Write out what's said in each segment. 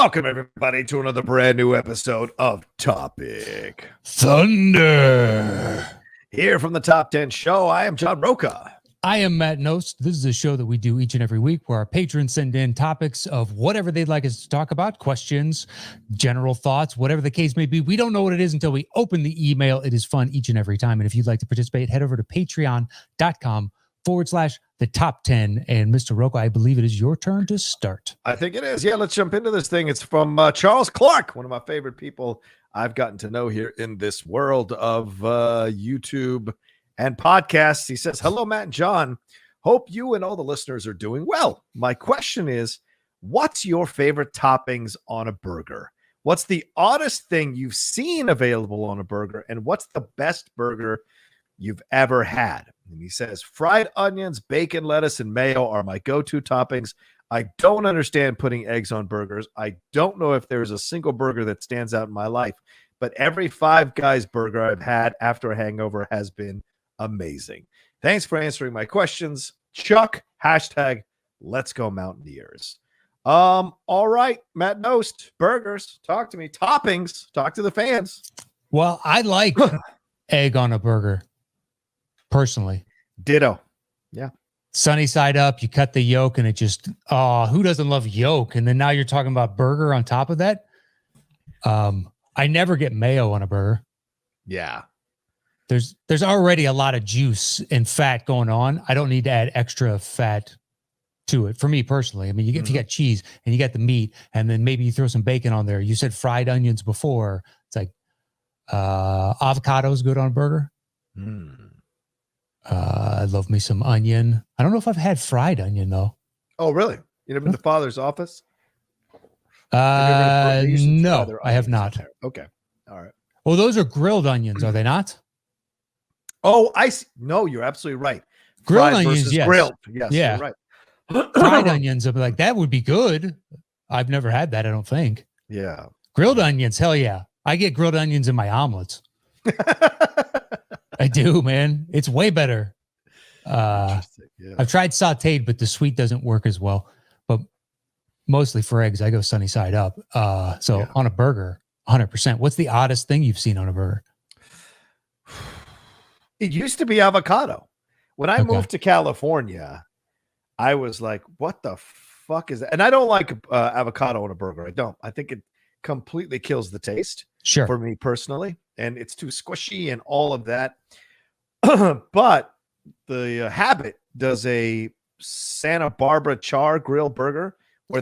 Welcome, everybody, to another brand new episode of Topic Thunder. Here from the Top 10 Show, I am John Roca. I am Matt Nost. This is a show that we do each and every week where our patrons send in topics of whatever they'd like us to talk about, questions, general thoughts, whatever the case may be. We don't know what it is until we open the email. It is fun each and every time. And if you'd like to participate, head over to patreon.com/the top 10. And Mr. Roca, I believe it is your turn to start. I think it is. Yeah, let's jump into this thing. It's from Charles Clark, one of my favorite people I've gotten to know here in this world of YouTube and podcasts. He says, hello, Matt and John. Hope you and all the listeners are doing well. My question is, what's your favorite toppings on a burger? What's the oddest thing you've seen available on a burger? And what's the best burger you've ever had? And he says, fried onions, bacon, lettuce, and mayo are my go-to toppings. I don't understand putting eggs on burgers. I don't know if there's a single burger that stands out in my life, but every Five Guys burger I've had after a hangover has been amazing. Thanks for answering my questions. Chuck, hashtag let's go Mountaineers. All right, Matt Nost, burgers, talk to me. Toppings, talk to the fans. Well, I like egg on a burger, personally. Ditto. Yeah. Sunny side up, you cut the yolk and it just, who doesn't love yolk? And then now you're talking about burger on top of that. I never get mayo on a burger. Yeah. There's already a lot of juice and fat going on. I don't need to add extra fat to it for me personally. I mean, if you got cheese and you got the meat and then maybe you throw some bacon on there. You said fried onions before. It's like avocado's good on a burger. I love me some onion. I don't know if I've had fried onion though. Oh, really? You never been to Father's office? No, I have not. Okay. All right. Well, those are grilled onions, are they not? Oh, I see. No, you're absolutely right. Grilled onions, yes. Grilled. Yes, yeah. You're right. Fried onions, I'd be like, that would be good. I've never had that, I don't think. Yeah. Grilled onions, hell yeah. I get grilled onions in my omelets. I do, man. It's way better. Yeah. I've tried sauteed, but the sweet doesn't work as well. But mostly for eggs, I go sunny side up. On a burger, 100%. What's the oddest thing you've seen on a burger? It used to be avocado. When I moved to California, I was like, what the fuck is that? And I don't like avocado on a burger. I don't. I think it completely kills the taste for me personally. And it's too squishy and all of that. But the Habit does a Santa Barbara char grill burger where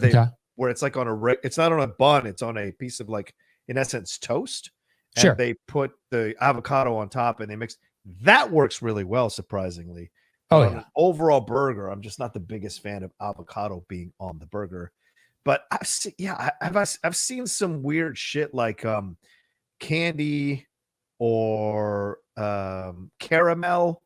it's like it's not on a bun. It's on a piece of, like, in essence, toast. And they put the avocado on top and they mix. That works really well, surprisingly. An overall burger, I'm just not the biggest fan of avocado being on the burger. But I've seen some weird shit like candy or caramel.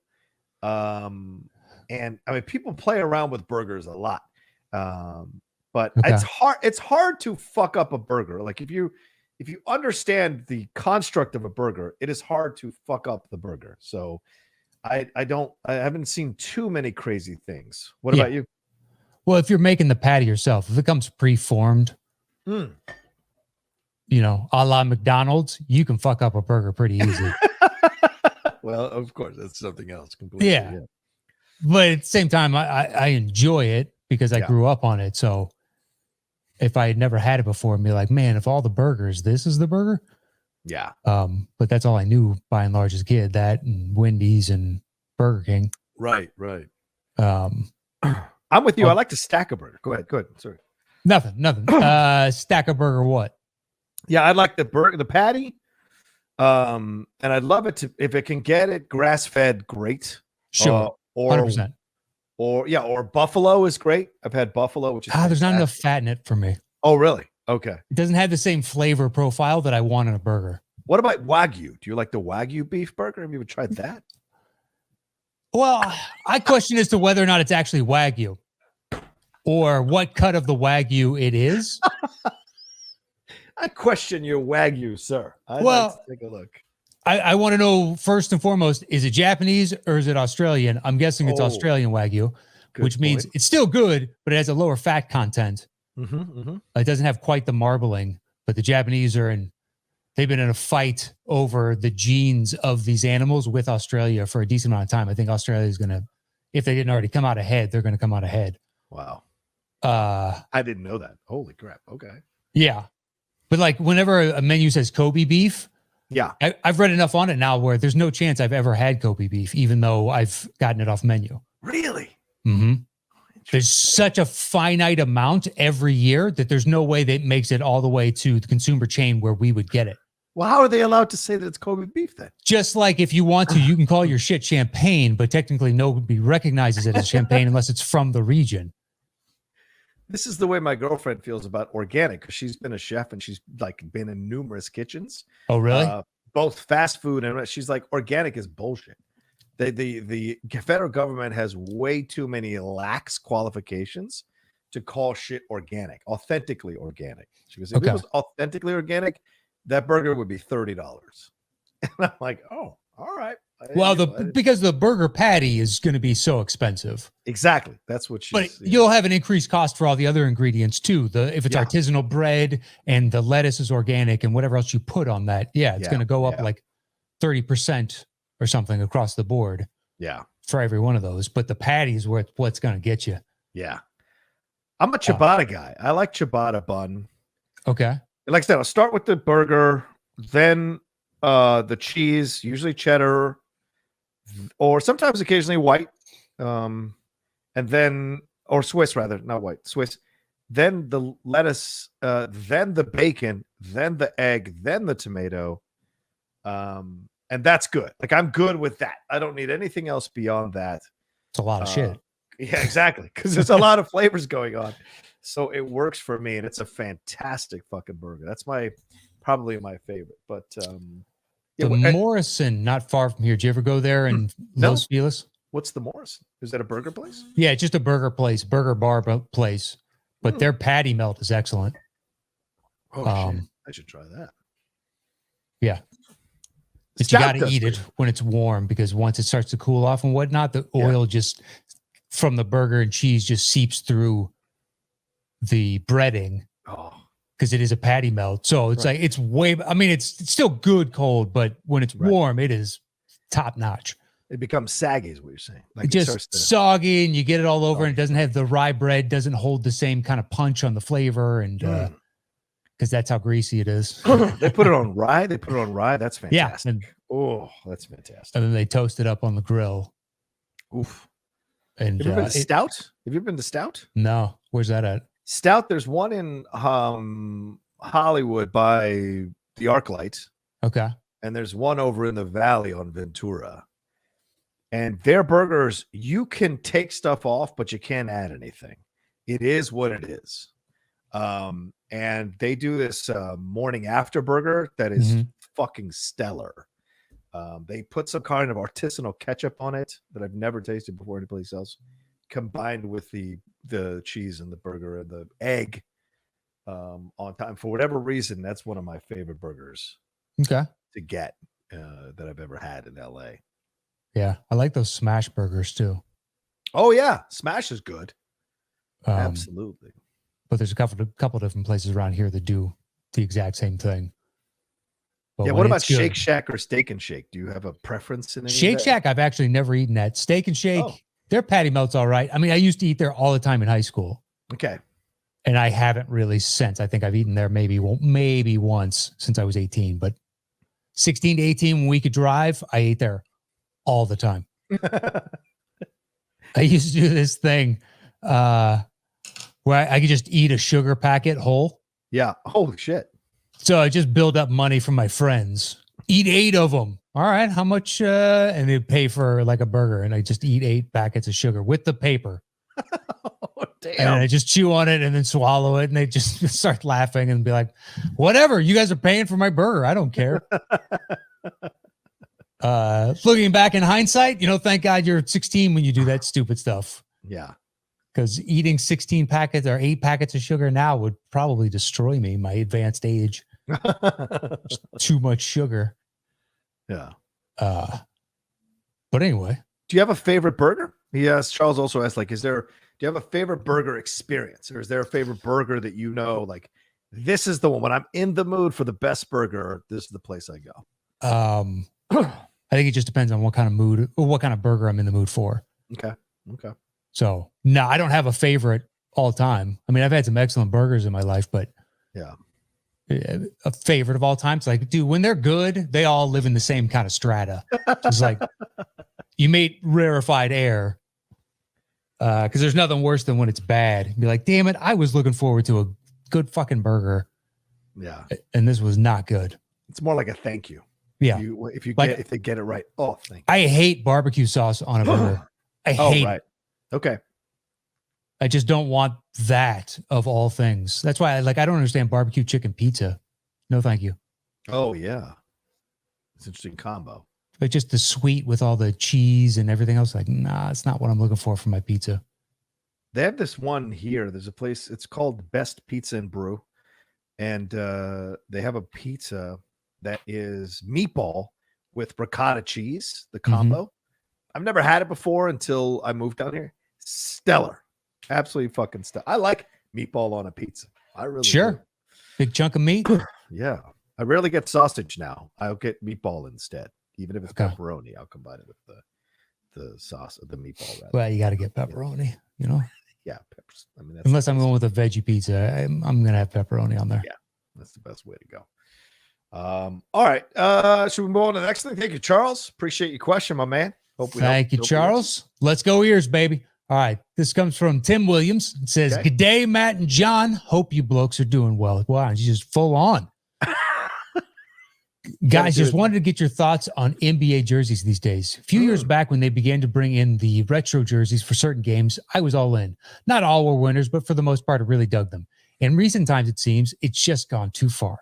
And I mean, people play around with burgers a lot. But it's hard to fuck up a burger. Like if you understand the construct of a burger, it is hard to fuck up the burger. So I haven't seen too many crazy things. What about you? Well, if you're making the patty yourself, if it comes pre-formed, a la McDonald's, you can fuck up a burger pretty easy. Well, of course, that's something else completely. Yeah. But at the same time, I enjoy it because I grew up on it. So if I had never had it before, I'd be like, man, if all the burgers, this is the burger. Yeah. But that's all I knew by and large as a kid, that and Wendy's and Burger King. Right. I'm with you. I like to stack a burger. Go ahead. Sorry. Nothing. Stack a burger what? Yeah, I'd like the patty. And I'd love it if it can get it grass-fed, great. Sure. 100%. Or buffalo is great. I've had buffalo, which is there's not enough fat in it for me. Oh, really? Okay. It doesn't have the same flavor profile that I want in a burger. What about Wagyu? Do you like the Wagyu beef burger? Have you ever tried that? Well, I question as to whether or not it's actually Wagyu or what cut of the Wagyu it is. I question your Wagyu, sir. I'd like to take a look. I want to know, first and foremost, is it Japanese or is it Australian? I'm guessing it's Australian Wagyu, which means it's still good, but it has a lower fat content. It doesn't have quite the marbling, but the Japanese they've been in a fight over the genes of these animals with Australia for a decent amount of time. I think Australia is going to, if they didn't already come out ahead, they're going to come out ahead. Wow. I didn't know that. Holy crap. Okay. Yeah. But like whenever a menu says Kobe beef, yeah, I've read enough on it now where there's no chance I've ever had Kobe beef, even though I've gotten it off menu. Really? Mm-hmm. There's such a finite amount every year that there's no way that makes it all the way to the consumer chain where we would get it. Well, how are they allowed to say that it's Kobe beef then? Just like if you want to, you can call your shit champagne, but technically nobody recognizes it as champagne unless it's from the region. This is the way my girlfriend feels about organic because she's been a chef and she's like been in numerous kitchens. Oh, really? Both fast food and she's like, organic is bullshit. The federal government has way too many lax qualifications to call shit organic, authentically organic. She goes, if it was authentically organic, that burger would be $30. And I'm like, oh, all right. Well, because the burger patty is going to be so expensive. Exactly. That's what she's. But you'll have an increased cost for all the other ingredients too. If it's artisanal bread and the lettuce is organic and whatever else you put on that, it's going to go up like 30% or something across the board. Yeah. For every one of those. But the patty is what's going to get you. Yeah. I'm a ciabatta guy. I like ciabatta bun. Okay. Like I said, I'll start with the burger, then the cheese, usually cheddar, or sometimes occasionally white, and then, or Swiss rather, not white, Swiss, then the lettuce, then the bacon, then the egg, then the tomato, and that's good. Like I'm good with that. I don't need anything else beyond that. It's a lot of shit. Yeah, exactly. Because there's a lot of flavors going on. So it works for me, and it's a fantastic fucking burger. That's probably my favorite. But Morrison, not far from here. Did you ever go there in Los Feliz? What's the Morrison? Is that a burger place? Yeah, it's just a burger place, burger bar place. But their patty melt is excellent. Oh, shit. I should try that. Yeah. But you got to eat it when it's warm because once it starts to cool off and whatnot, the oil just from the burger and cheese just seeps through the breading. Oh. Because it is a patty melt. So it's like, it's it's still good cold, but when it's warm, it is top notch. It becomes saggy is what you're saying. Like it just soggy and you get it all over and it doesn't have the rye bread, doesn't hold the same kind of punch on the flavor. And because that's how greasy it is. They put it on rye. That's fantastic. Yeah. That's fantastic. And then they toast it up on the grill. Oof. And have you been to Stout? Have you been to Stout? No. Where's that at? Stout, there's one in Hollywood by the ArcLight. Okay. And there's one over in the Valley on Ventura. And their burgers, you can take stuff off, but you can't add anything. It is what it is. And they do this morning after burger that is fucking stellar. They put some kind of artisanal ketchup on it that I've never tasted before anyplace else, combined with the cheese and the burger and the egg on time. For whatever reason, that's one of my favorite burgers to get that I've ever had in LA. Yeah, I like those smash burgers too. Oh yeah, smash is good. Absolutely. But there's a couple different places around here that do the exact same thing. But what about Shake Shack or Steak and Shake? Do you have a preference in any Shake Shack? I've actually never eaten at. Steak and Shake, their patty melt's all right. I mean, I used to eat there all the time in high school. Okay. And I haven't really since. I think I've eaten there maybe once since I was 18. But 16 to 18, when we could drive, I ate there all the time. I used to do this thing where I could just eat a sugar packet whole. Yeah. Holy shit. So I just build up money from my friends. Eat 8 of them. All right. How much? And they'd pay for like a burger. And I just eat 8 packets of sugar with the paper. Oh, damn. And I just chew on it and then swallow it. And they just start laughing and be like, whatever. You guys are paying for my burger. I don't care. Looking back in hindsight, thank God you're 16 when you do that stupid stuff. Yeah. Because eating 16 packets or 8 packets of sugar now would probably destroy me, my advanced age. Too much sugar. Yeah. But anyway. Do you have a favorite burger? Yes. Charles also asked, like, do you have a favorite burger experience, or is there a favorite burger that like this is the one when I'm in the mood for the best burger? This is the place I go. I think it just depends on what kind of mood or what kind of burger I'm in the mood for. Okay. So no, I don't have a favorite all time. I mean, I've had some excellent burgers in my life, but yeah, a favorite of all time. It's like, dude, when they're good, they all live in the same kind of strata. It's like you made rarefied air. Because there's nothing worse than when it's bad. Be like, damn it, I was looking forward to a good fucking burger. Yeah. And this was not good. It's more like a thank you. Yeah. If they get it right. Oh, thank you. I hate barbecue sauce on a burger. I hate it. Okay. I just don't want that of all things. That's why I don't understand barbecue chicken pizza. No, thank you. Oh, yeah. It's an interesting combo. But just the sweet with all the cheese and everything else. Like, nah, it's not what I'm looking for my pizza. They have this one here. There's a place. It's called Best Pizza and Brew. And they have a pizza that is meatball with ricotta cheese, the combo. I've never had it before until I moved down here. Stellar. Absolutely fucking stellar. I like meatball on a pizza. I really do. Big chunk of meat. Yeah. I rarely get sausage now. I'll get meatball instead. Even if it's pepperoni, I'll combine it with the sauce of the meatball. Rather. Well, you got to get pepperoni, you know? Yeah, peppers. I mean, unless I'm going with a veggie pizza, I'm going to have pepperoni on there. Yeah, that's the best way to go. All right. Should we move on to the next thing? Thank you, Charles. Appreciate your question, my man. Thank you, Charles. Let's go ears, baby. All right. This comes from Tim Williams. It says, Good day, Matt and John. Hope you blokes are doing well. Wow, he's just full on. Guys, just wanted to get your thoughts on NBA jerseys these days. A few years back when they began to bring in the retro jerseys for certain games, I was all in. Not all were winners, but for the most part, I really dug them. In recent times, it seems it's just gone too far.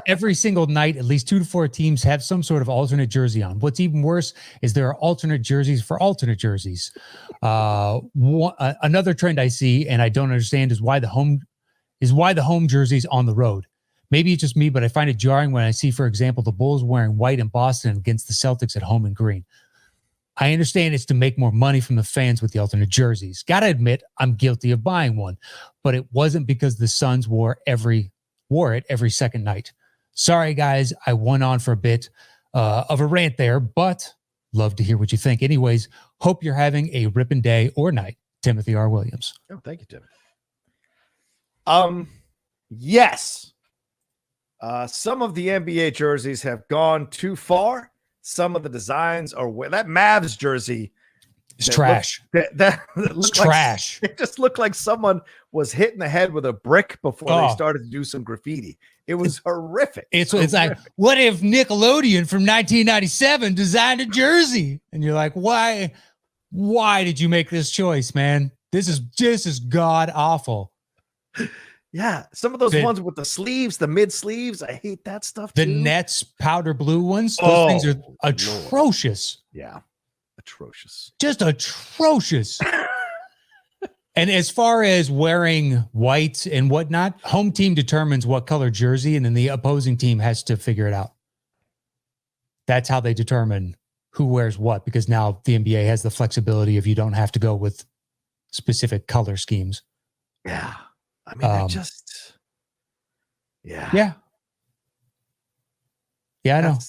Every single night, at least 2 to 4 teams have some sort of alternate jersey on. What's even worse is there are alternate jerseys for alternate jerseys. Another trend I see, and I don't understand, is why the home jerseys on the road. Maybe it's just me, but I find it jarring when I see, for example, the Bulls wearing white in Boston against the Celtics at home in green. I understand it's to make more money from the fans with the alternate jerseys. Gotta admit, I'm guilty of buying one, but it wasn't because the Suns wore it every second night. Sorry, guys, I went on for a bit of a rant there, but love to hear what you think. Anyways, hope you're having a ripping day or night. Timothy R. Williams. Oh, thank you, Tim. Yes. Some of the NBA jerseys have gone too far. Some of the designs are that Mavs jersey is trash. That looks trash. It just looked like someone was hit in the head with a brick before they started to do some graffiti. It was horrific. It's like, what if Nickelodeon from 1997 designed a jersey? And you're like, why did you make this choice, man? This is god awful. Yeah, some of those ones with the sleeves, the mid sleeves, I hate that stuff too. The Nets powder blue ones, those things are atrocious. Yeah, atrocious. Just atrocious. And as far as wearing white and whatnot, home team determines what color jersey, and then the opposing team has to figure it out. That's how they determine who wears what, because now the NBA has the flexibility if you don't have to go with specific color schemes. Yeah. I mean, they're just, yeah, I know.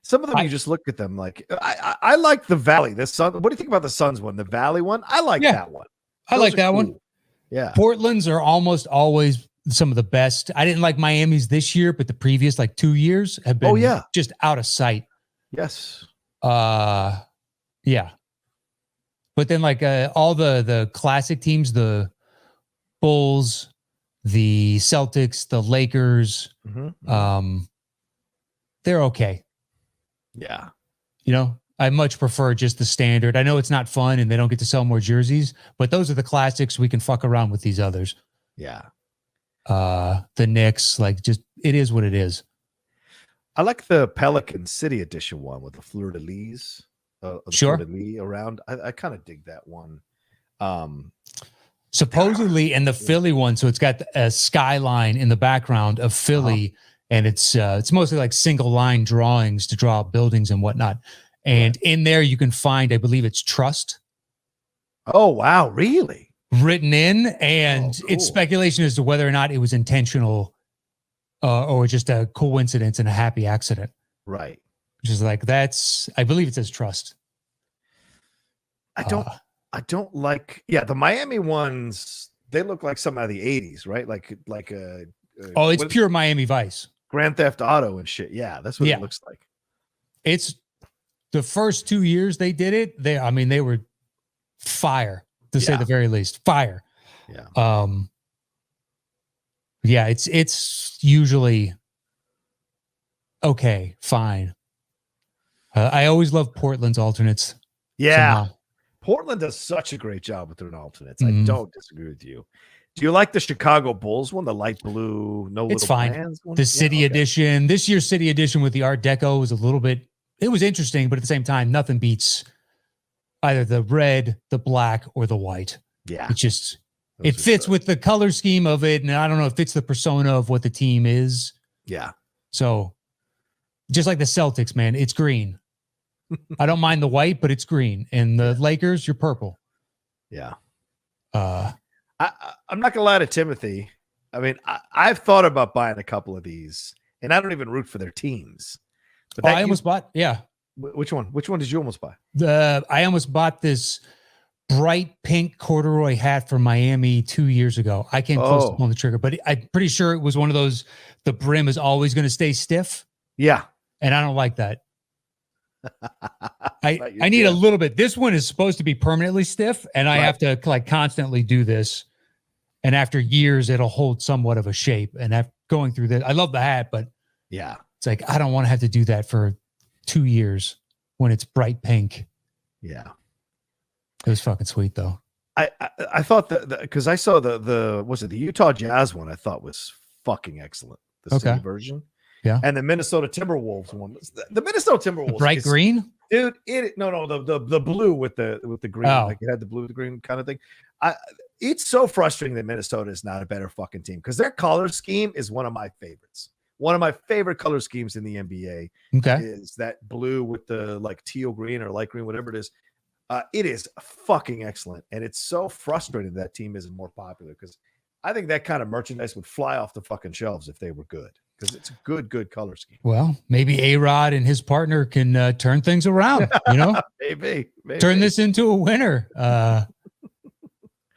Some of them, you just look at them like, I like the Valley. The Sun. What do you think about the Suns one? The Valley one? I like that one. I like that one. Yeah. Portland's are almost always some of the best. I didn't like Miami's this year, but the previous 2 years have been just out of sight. Yes. Yeah. But then all the classic teams, the Bulls, the Celtics, the Lakers, they're okay. Yeah. I much prefer just the standard. I know it's not fun and they don't get to sell more jerseys, but those are the classics. We can fuck around with these others. Yeah. The Knicks, it is what it is. I like the Pelican City edition one with the fleur-de-lis. Fleur-de-lis around. I kind of dig that one. Supposedly, and the Philly one, so it's got a skyline in the background of Philly, and it's mostly single line drawings to draw buildings and whatnot. And in there, you can find, I believe it's trust. Oh, wow. Really? Written in. And cool. It's speculation as to whether or not it was intentional or just a coincidence and a happy accident. Right. Which is like, I believe it says trust. I don't like, the Miami ones, they look like some out of the 80s, right? Like it's pure Miami Vice. Grand Theft Auto and shit. Yeah, that's what it looks like. It's the first 2 years they did it. They were fire, to say the very least. Fire. Yeah. It's usually okay, fine. I always love Portland's alternates. Yeah. Somehow. Portland does such a great job with their alternates. I don't disagree with you. Do you like the Chicago Bulls one, the light blue, it's fine. The City Edition, this year's City Edition with the Art Deco was it was interesting, but at the same time, nothing beats either the red, the black, or the white. Yeah. It fits with the color scheme of it, and I don't know, it fits the persona of what the team is. Yeah. So, just like the Celtics, man, it's green. I don't mind the white, but it's green. And the Lakers, you're purple. Yeah. I'm not gonna lie to Timothy. I mean, I've thought about buying a couple of these, and I don't even root for their teams. But I almost bought. Yeah. Which one? Which one did you almost buy? I almost bought this bright pink corduroy hat from Miami 2 years ago. I came close to pulling the trigger, but I'm pretty sure it was one of those. The brim is always going to stay stiff. Yeah, and I don't like that. I need a little bit. This one is supposed to be permanently stiff, and I have to constantly do this. And after years, it'll hold somewhat of a shape. And after going through this, I love the hat, but it's like I don't want to have to do that for 2 years when it's bright pink. Yeah, it was fucking sweet though. I thought that because I saw the Utah Jazz one, I thought was fucking excellent. The city version. Yeah. And the Minnesota Timberwolves one. The Minnesota Timberwolves. The bright green? Dude, the blue with the green. Like it had the blue with the green kind of thing. It's so frustrating that Minnesota is not a better fucking team because their color scheme is one of my favorites. One of my favorite color schemes in the NBA is that blue with the teal green or light green, whatever it is. It is fucking excellent. And it's so frustrating that team isn't more popular because I think that kind of merchandise would fly off the fucking shelves if they were good. Because it's a good color scheme. Well, maybe A-Rod and his partner can turn things around, maybe turn this into a winner.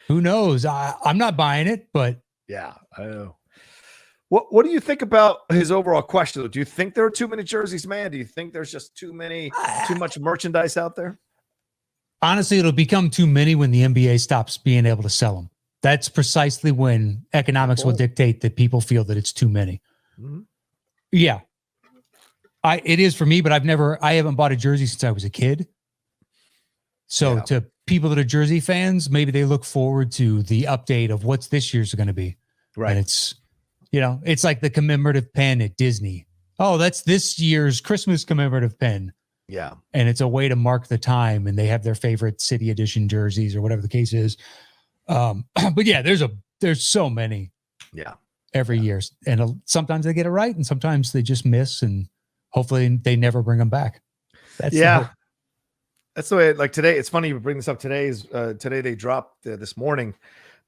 Who knows? I'm not buying it, but yeah, I know. What do you think about his overall question? Do you think there are too many jerseys, man? Do you think there's just too much merchandise out there? Honestly, it'll become too many when the NBA stops being able to sell them. That's precisely when economics will dictate that people feel that it's too many. Mm-hmm. Yeah, it is for me, but I haven't bought a jersey since I was a kid. So to people that are Jersey fans, maybe they look forward to the update of what's this year's going to be. Right. And it's, it's like the commemorative pen at Disney. Oh, that's this year's Christmas commemorative pen. Yeah. And it's a way to mark the time, and they have their favorite city edition jerseys or whatever the case is. But yeah, there's so many. Yeah. Every year, and sometimes they get it right, and sometimes they just miss, and hopefully they never bring them back. That's the way. Like today, it's funny you bring this up. Today they dropped this morning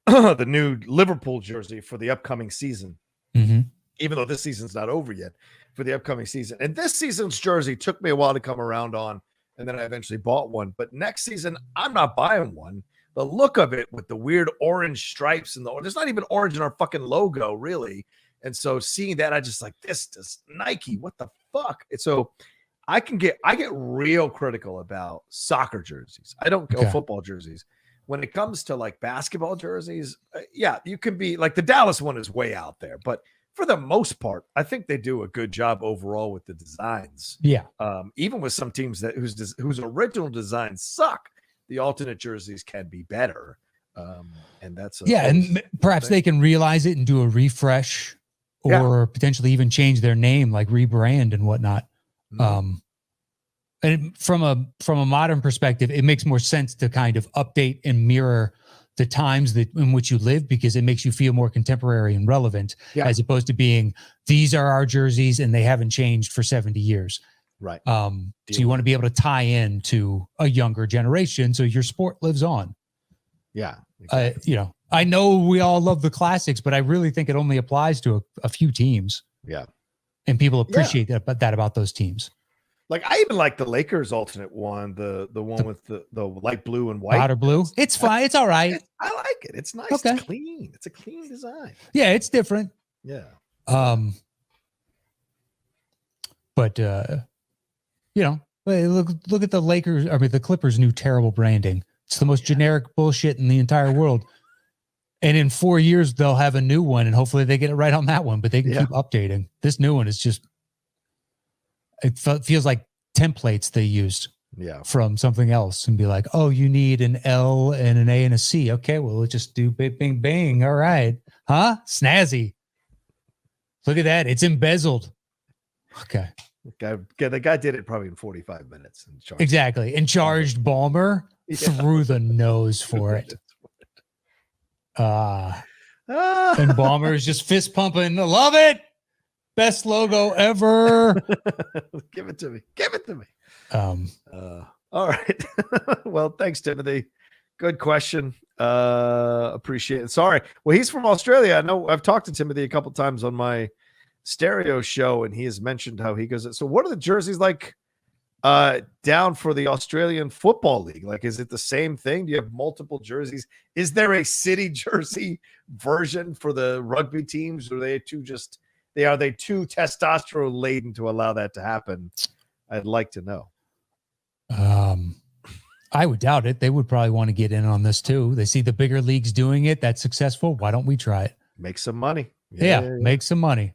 the new Liverpool jersey for the upcoming season. Mm-hmm. Even though this season's not over yet, for the upcoming season, and this season's jersey took me a while to come around on, and then I eventually bought one. But next season, I'm not buying one. The look of it with the weird orange stripes and there's not even orange in our fucking logo, really. And so seeing that, I just like, this is Nike. What the fuck? And so I get real critical about soccer jerseys. I don't go football jerseys. When it comes to basketball jerseys, you can be the Dallas one is way out there, but for the most part, I think they do a good job overall with the designs. Yeah. Even with some teams whose original designs suck. The alternate jerseys can be better. And that's and perhaps they can realize it and do a refresh or potentially even change their name, rebrand and whatnot. Mm-hmm. And from a modern perspective, it makes more sense to kind of update and mirror the times in which you live, because it makes you feel more contemporary and relevant as opposed to being, these are our jerseys and they haven't changed for 70 years. Right. So you want to be able to tie in to a younger generation so your sport lives on. Yeah. Exactly. I know we all love the classics, but I really think it only applies to a few teams. Yeah. And people appreciate that about those teams. Like I even like the Lakers alternate one, the one with the light blue and white. Powder blue. It's fine. It's all right. I like it. It's nice. Okay. It's clean. It's a clean design. Yeah, it's different. Yeah. But look at the Lakers. I mean, the Clippers' new terrible branding. It's the most generic bullshit in the entire world. And in 4 years, they'll have a new one, and hopefully they get it right on that one. But they can keep updating. This new one is just. It feels like templates they used from something else and be like, oh, you need an L and an A and a C. Okay, well, let's just do bing, bing, bing. All right. Huh? Snazzy. Look at that. It's embezzled. Okay. The guy did it probably in 45 minutes. Exactly. And charged Ballmer through the nose for it. And Ballmer is just fist pumping. I love it. Best logo ever. Give it to me. All right. Well, thanks, Timothy. Good question. Appreciate it. Sorry. Well, he's from Australia. I know I've talked to Timothy a couple times on my stereo show, and he has mentioned how he goes. So what are the jerseys like down for the Australian Football League? Like, is it the same thing? Do you have multiple jerseys? Is there a city jersey version for the rugby teams? Or are they too testosterone laden to allow that to happen? I'd like to know. I would doubt it. They would probably want to get in on this too. They see the bigger leagues doing it. That's successful. Why don't we try it? Make some money. Make some money.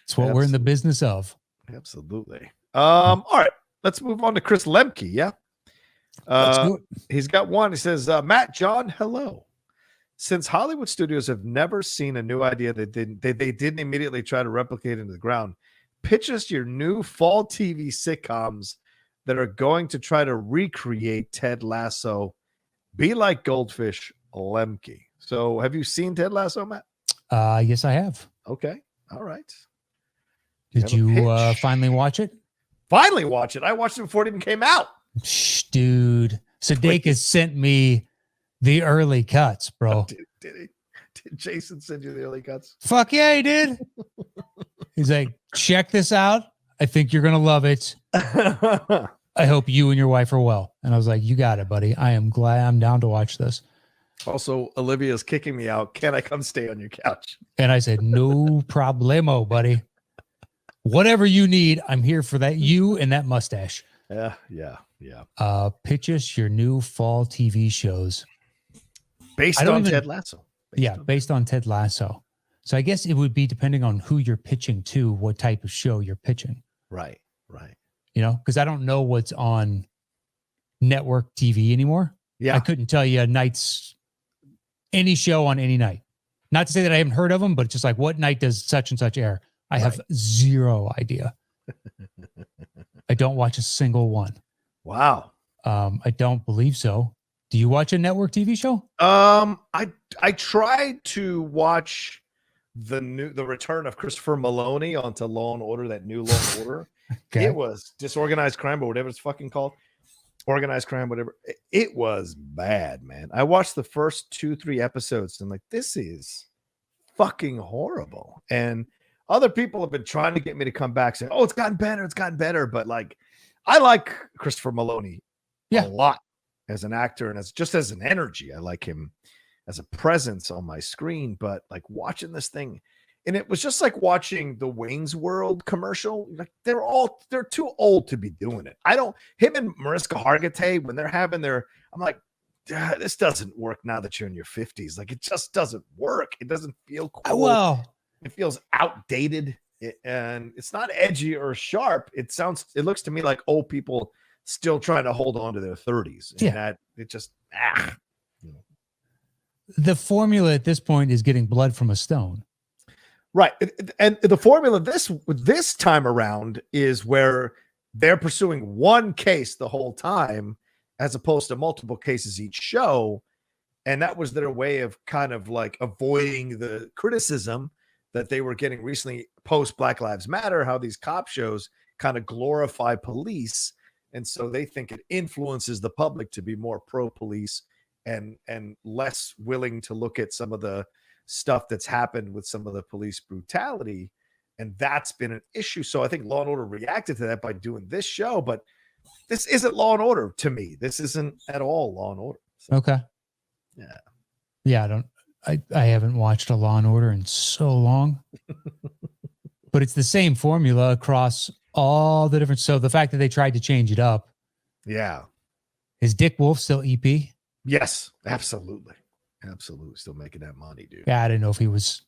It's what we're in the business of. Absolutely. All right. Let's move on to Chris Lemke. Yeah. Let's do it. He's got one. He says, Matt, John, hello. Since Hollywood studios have never seen a new idea they didn't immediately try to replicate into the ground, pitch us your new fall TV sitcoms that are going to try to recreate Ted Lasso. Be like Goldfish, Lemke. So have you seen Ted Lasso, Matt? Yes, I have. Okay. All right. Did you finally watch it? Finally watch it. I watched it before it even came out. Shh, dude. Sudeikis sent me the early cuts, bro. Did he? Did Jason send you the early cuts? Fuck yeah, he did. He's like, check this out. I think you're going to love it. I hope you and your wife are well. And I was like, you got it, buddy. I am glad I'm down to watch this. Also, Olivia's kicking me out. Can I come stay on your couch? And I said, no problemo, buddy. Whatever you need, I'm here for that. You and that mustache. Yeah. Pitch us your new fall TV shows. Based on Ted Lasso. Based on Ted Lasso. So I guess it would be depending on who you're pitching to, what type of show you're pitching. Right. Because I don't know what's on network TV anymore. Yeah. I couldn't tell you any show on any night. Not to say that I haven't heard of them, but it's just like, what night does such and such air? I have zero idea. I don't watch a single one. Wow. I don't believe so. Do you watch a network TV show? I tried to watch the return of Christopher Maloney onto Law and Order, that new Law and Order. Okay. It was Disorganized Crime, or whatever it's fucking called. Organized Crime, whatever. It was bad, man. I watched the first 2-3 episodes and like, this is fucking horrible. And other people have been trying to get me to come back saying, oh, it's gotten better. But like, I like Christopher Maloney a lot as an actor and as an energy. I like him as a presence on my screen, but like watching this thing, and it was just like watching the Wayne's World commercial. Like they're too old to be doing it. Him and Mariska Hargitay, when they're having I'm like, this doesn't work now that you're in your 50s. Like it just doesn't work. It doesn't feel cool. Well, it feels outdated, and it's not edgy or sharp. It looks to me like old people still trying to hold on to their 30s. And that it just The formula at this point is getting blood from a stone. Right. And the formula this time around is where they're pursuing one case the whole time as opposed to multiple cases each show. And that was their way of kind of like avoiding the criticism that they were getting recently post Black Lives Matter, how these cop shows kind of glorify police. And so they think it influences the public to be more pro-police and less willing to look at some of the stuff that's happened with some of the police brutality. And that's been an issue. So I think Law and Order reacted to that by doing this show, but this isn't Law and Order to me. This isn't at all Law and Order. So, okay. Yeah. Yeah, I haven't watched a Law and Order in so long. But it's the same formula across all the different. So the fact that they tried to change it up. Yeah. Is Dick Wolf still EP? Yes, absolutely. Absolutely. Still making that money, dude. Yeah, I didn't know if he was,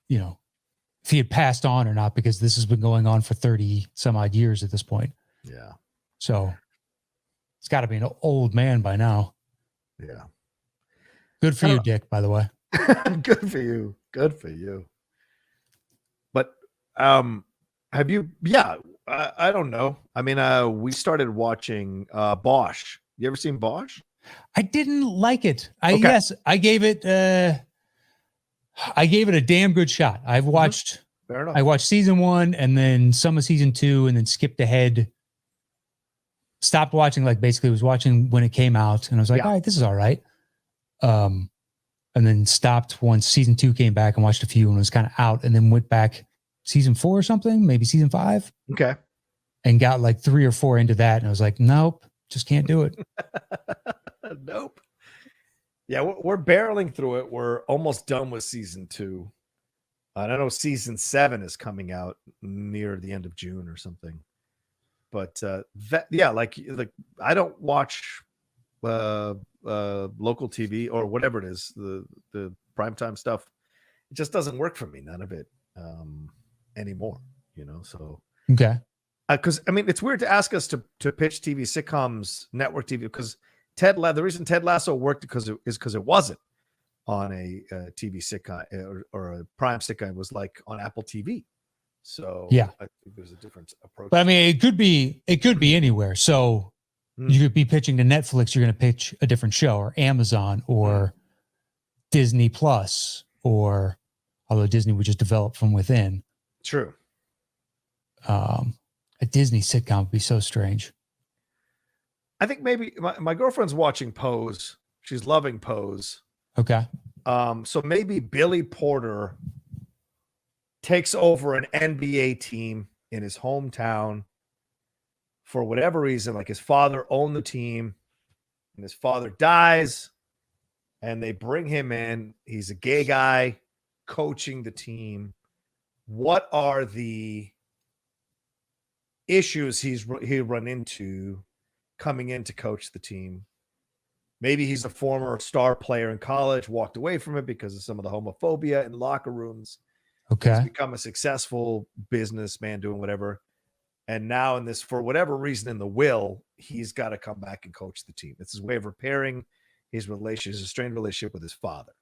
if he had passed on or not, because this has been going on for 30 some odd years at this point. Yeah. So it's got to be an old man by now. Yeah. Good for you, Dick, by the way. Good for you. Good for you. But have you, I don't know. I mean, we started watching Bosch. You ever seen Bosch? I didn't like it. Yes, I gave it a damn good shot. I've watched Fair enough. I watched season 1 and then some of season 2 and then skipped ahead. Stopped watching, basically was watching when it came out, and I was like, all right, this is all right. And then stopped once season 2 came back and watched a few and was kind of out, and then went back season 4 or something, maybe season 5. Okay. And got 3 or 4 into that, and I was like, nope, just can't do it. Nope. Yeah, we're barreling through it. We're almost done with season 2. I don't know, season 7 is coming out near the end of June or something. But I don't watch local TV or whatever it is, the primetime stuff. It just doesn't work for me, none of it anymore, so. Okay. Because it's weird to ask us to pitch TV sitcoms, network TV, because the reason Ted Lasso worked because it wasn't on a TV sitcom or a prime sitcom. It was on Apple TV. So yeah, I think there's a different approach. But it could be anywhere. So you could be pitching to Netflix. You're going to pitch a different show, or Amazon, or Disney Plus, or although Disney would just develop from within. True. A Disney sitcom would be so strange. I think maybe my girlfriend's watching Pose. She's loving Pose. Okay. So maybe Billy Porter takes over an NBA team in his hometown for whatever reason. His father owned the team, and his father dies, and they bring him in. He's a gay guy coaching the team. What are the issues he'll run into coming in to coach the team? Maybe he's a former star player in college, walked away from it because of some of the homophobia in locker rooms. Okay. He's become a successful businessman doing whatever. And now for whatever reason in the will, he's got to come back and coach the team. It's his way of repairing his strained relationship with his father.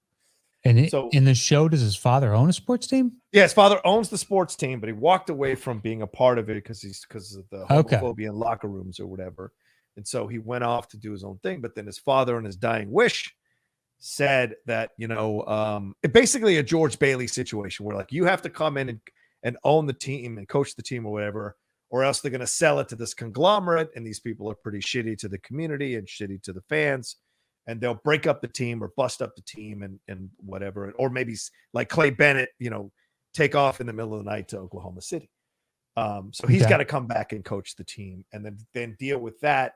And in the show, does his father own a sports team? Yeah, his father owns the sports team, but he walked away from being a part of it because of the homophobia in locker rooms or whatever. And so he went off to do his own thing. But then his father, in his dying wish, said that, basically a George Bailey situation where you have to come in and own the team and coach the team or whatever, or else they're going to sell it to this conglomerate. And these people are pretty shitty to the community and shitty to the fans. And they'll break up the team or bust up the team and whatever. Or maybe like Clay Bennett, take off in the middle of the night to Oklahoma City. So he's got to come back and coach the team and then deal with that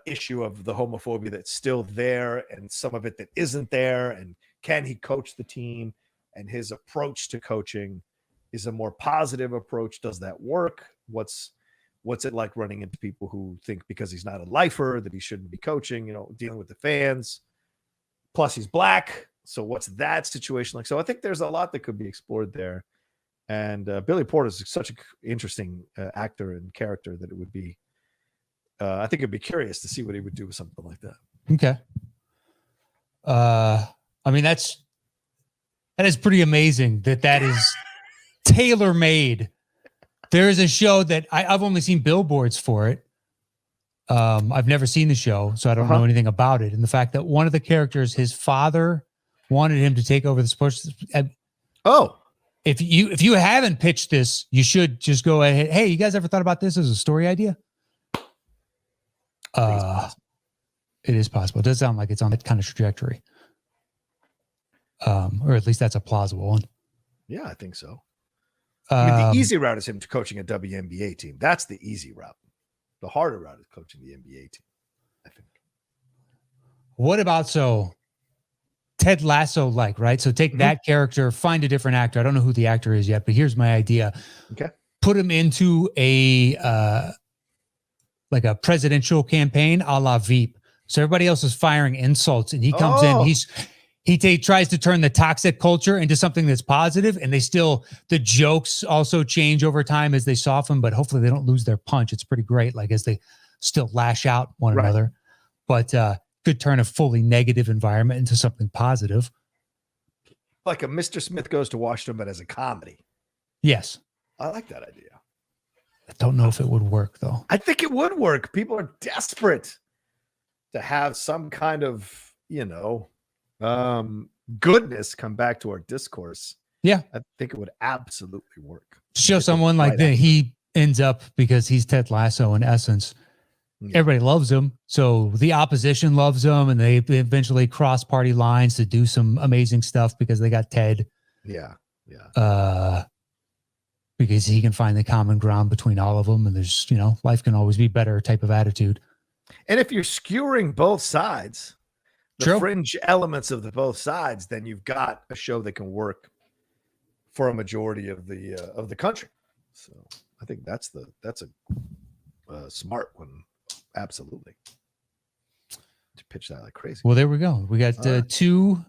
issue of the homophobia that's still there and some of it that isn't there. And can he coach the team? And his approach to coaching is a more positive approach. Does that work? What's it like running into people who think because he's not a lifer that he shouldn't be coaching, dealing with the fans? Plus he's black. So what's that situation like? So I think there's a lot that could be explored there. And Billy Porter is such an interesting actor and character that it would be, I think it'd be curious to see what he would do with something like that. Okay. That is pretty amazing that is tailor-made. There is a show that I've only seen billboards for it. I've never seen the show, so I don't know anything about it. And the fact that one of the characters, his father wanted him to take over the sports. if you haven't pitched this, you should just go ahead. Hey, you guys ever thought about this as a story idea? It is possible. It does sound like it's on that kind of trajectory. Or at least that's a plausible one. Yeah, I think so. The easy route is him coaching a WNBA team. That's the easy route. The harder route is coaching the NBA team, I think. What about Ted Lasso right? So take that character, find a different actor. I don't know who the actor is yet, but here's my idea. Okay. Put him into a like a presidential campaign a la Veep. So everybody else is firing insults and he comes in, he tries to turn the toxic culture into something that's positive, and the jokes also change over time as they soften, but hopefully they don't lose their punch. It's pretty great, like as they still lash out one another, but could turn a fully negative environment into something positive. Like a Mr. Smith Goes to Washington, but as a comedy. Yes. I like that idea. I don't know if it would work though. I think it would work. People are desperate to have some kind of, goodness come back to our discourse. Yeah. I think it would absolutely work. Show someone like that. He ends up, because he's Ted Lasso in essence. Yeah. Everybody loves him. So the opposition loves him, and they eventually cross party lines to do some amazing stuff because they got Ted. Yeah. Yeah. Because he can find the common ground between all of them. And there's, life can always be better type of attitude. And if you're skewering both sides, the fringe elements of both sides, then you've got a show that can work for a majority of the country. So I think that's a smart one. Absolutely. To pitch that like crazy. Well, there we go. We got two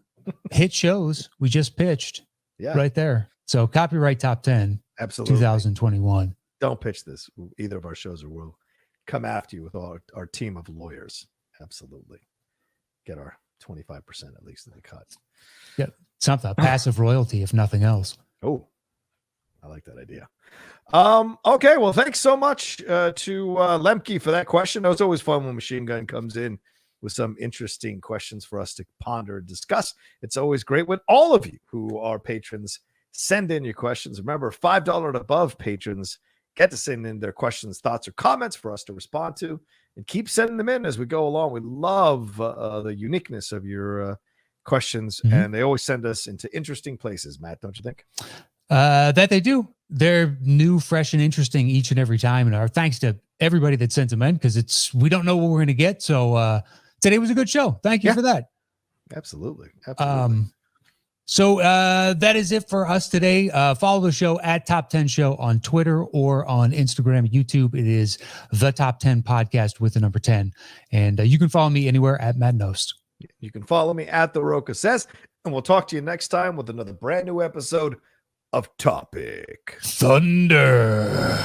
hit shows we just pitched right there. So copyright top 10. Absolutely. 2021. Don't pitch this. Either of our shows, or we'll come after you with our team of lawyers. Absolutely. Get our 25% at least of the cut. Yeah. Something passive royalty, if nothing else. Oh, I like that idea. Okay. Well, thanks so much to Lemke for that question. It was always fun when Machine Gun comes in with some interesting questions for us to ponder and discuss. It's always great when all of you who are patrons send in your questions. Remember, $5 and above patrons get to send in their questions, thoughts, or comments for us to respond to, and keep sending them in as we go along. We love the uniqueness of your questions, and they always send us into interesting places, Matt, don't you think? That they do. They're new, fresh, and interesting each and every time. And our thanks to everybody that sends them in, because we don't know what we're going to get. So today was a good show. Thank you for that. Absolutely. So that is it for us today. Follow the show at Top 10 Show on Twitter or on Instagram, YouTube. It is the Top 10 Podcast with the number 10. And you can follow me anywhere at Matt Nost. You can follow me at The Roca Says, and we'll talk to you next time with another brand new episode of Topic Thunder.